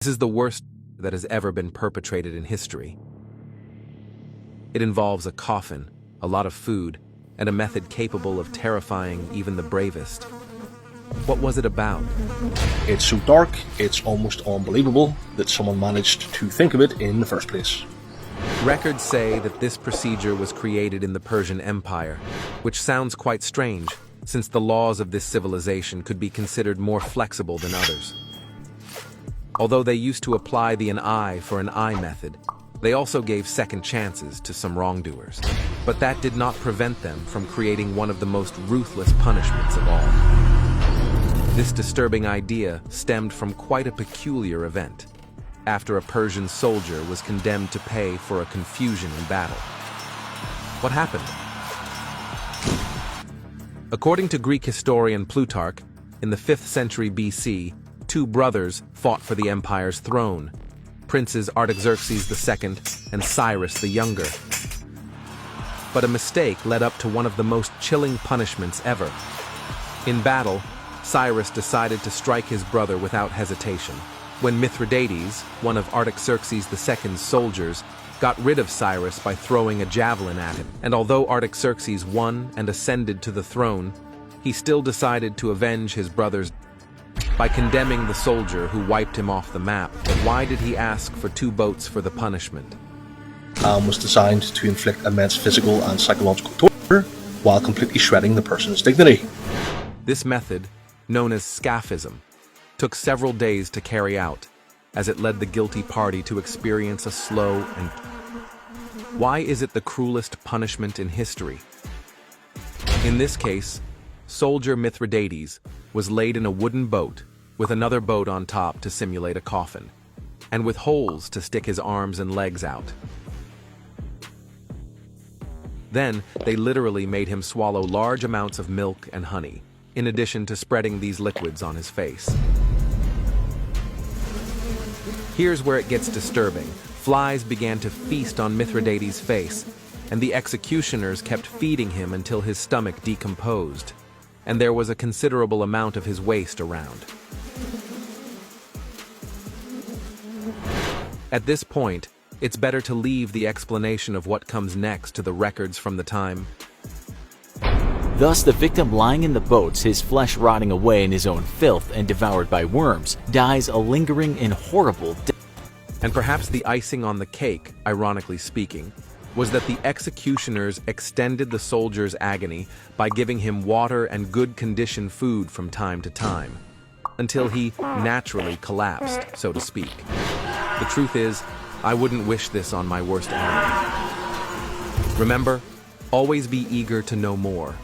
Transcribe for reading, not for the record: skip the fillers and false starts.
This is the worst that has ever been perpetrated in history. It involves a coffin, a lot of food, and a method capable of terrifying even the bravest. What was it about? It's so dark, it's almost unbelievable that someone managed to think of it in the first place. Records say that this procedure was created in the Persian Empire, which sounds quite strange, since the laws of this civilization could be considered more flexible than others. Although they used to apply the an eye for an eye method, they also gave second chances to some wrongdoers. But that did not prevent them from creating one of the most ruthless punishments of all. This disturbing idea stemmed from quite a peculiar event, after a Persian soldier was condemned to pay for a confusion in battle. What happened? According to Greek historian Plutarch, in the 5th century BC, two brothers fought for the empire's throne, Princes Artaxerxes II and Cyrus the Younger. But a mistake led up to one of the most chilling punishments ever. In battle, Cyrus decided to strike his brother without hesitation. When Mithridates, one of Artaxerxes II's soldiers, got rid of Cyrus by throwing a javelin at him. And although Artaxerxes won and ascended to the throne, he still decided to avenge his brother's death by condemning the soldier who wiped him off the map. But why did he ask for 2 boats for the punishment? Was designed to inflict immense physical and psychological torture while completely shredding the person's dignity. This method, known as scaphism, took several days to carry out, as it led the guilty party to experience a slow and... Why is it the cruelest punishment in history? In this case, soldier Mithridates was laid in a wooden boat with another boat on top to simulate a coffin, and with holes to stick his arms and legs out. Then, they literally made him swallow large amounts of milk and honey, in addition to spreading these liquids on his face. Here's where it gets disturbing. Flies began to feast on Mithridates' face, and the executioners kept feeding him until his stomach decomposed, and there was a considerable amount of his waste around. At this point, it's better to leave the explanation of what comes next to the records from the time. Thus, the victim lying in the boats, his flesh rotting away in his own filth and devoured by worms, dies a lingering and horrible death. And perhaps the icing on the cake, ironically speaking, was that the executioners extended the soldier's agony by giving him water and good condition food from time to time, until he naturally collapsed, so to speak. The truth is, I wouldn't wish this on my worst enemy. Remember, always be eager to know more.